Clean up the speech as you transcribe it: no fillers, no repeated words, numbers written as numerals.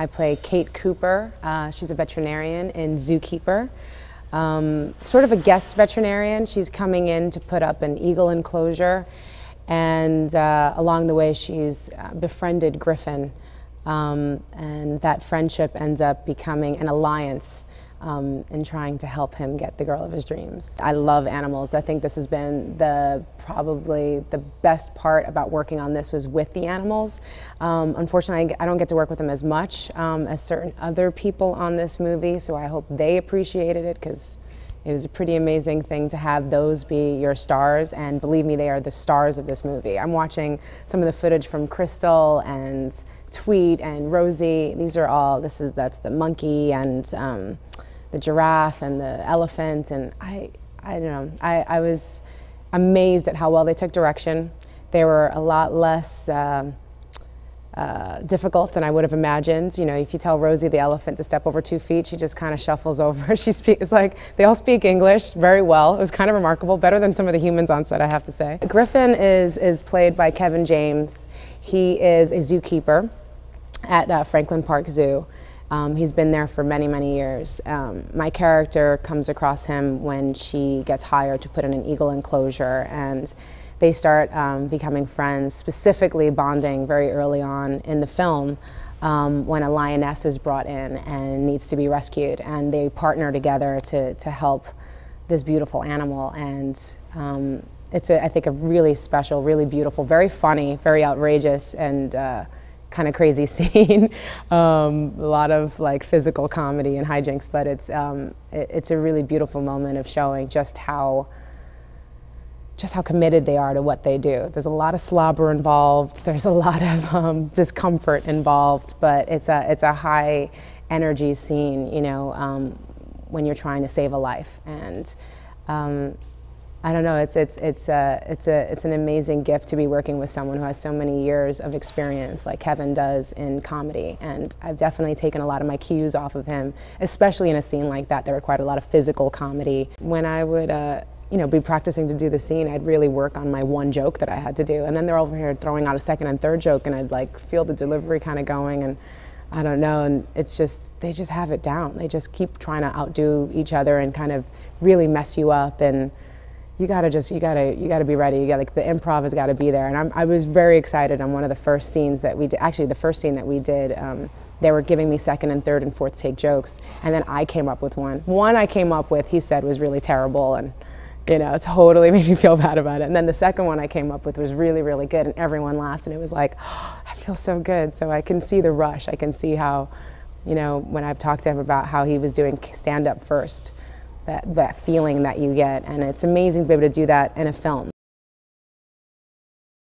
I play Kate Cooper. She's a veterinarian in Zookeeper. Sort of a guest veterinarian. She's coming in to put up an eagle enclosure, and along the way she's befriended Griffin, and that friendship ends up becoming an alliance in trying to help him get the girl of his dreams. I love animals. I think this has been probably the best part about working on this was with the animals. Unfortunately, I don't get to work with them as much as certain other people on this movie, so I hope they appreciated it, because it was a pretty amazing thing to have those be your stars, and believe me, they are the stars of this movie. I'm watching some of the footage from Crystal and Tweet and Rosie. These are all, that's the monkey and the giraffe and the elephant, and I don't know, I was amazed at how well they took direction. They were a lot less difficult than I would have imagined. You know, if you tell Rosie the elephant to step over 2 feet, she just kind of shuffles over. It's like, they all speak English very well. It was kind of remarkable, better than some of the humans on set, I have to say. Griffin is played by Kevin James. He is a zookeeper at Franklin Park Zoo. He's been there for many, many years. My character comes across him when she gets hired to put in an eagle enclosure, and they start becoming friends, specifically bonding very early on in the film when a lioness is brought in and needs to be rescued, and they partner together to help this beautiful animal. And it's, I think, a really special, really beautiful, very funny, very outrageous, and kind of crazy scene. A lot of like physical comedy and hijinks, but it's a really beautiful moment of showing just how committed they are to what they do. There's a lot of slobber involved. There's a lot of discomfort involved, but it's a high energy scene, you know, when you're trying to save a life. And I don't know, it's an amazing gift to be working with someone who has so many years of experience like Kevin does in comedy, and I've definitely taken a lot of my cues off of him, especially in a scene like that that required a lot of physical comedy. When I would you know, be practicing to do the scene, I'd really work on my one joke that I had to do, and then they're over here throwing out a second and third joke, and I'd like feel the delivery kind of going, and I don't know, and it's just, they just have it down. They just keep trying to outdo each other and kind of really mess you up, and you gotta be ready. You got, like, the improv has got to be there. And I was very excited on one of the first scenes that we did. Actually, the first scene that we did, they were giving me second and third and fourth take jokes, and then I came up with one. One I came up with, he said, was really terrible, and you know, totally made me feel bad about it. And then the second one I came up with was really, really good, and everyone laughed, and it was like, oh, I feel so good. So I can see the rush. I can see how, you know, when I've talked to him about how he was doing stand-up first, that feeling that you get, and it's amazing to be able to do that in a film.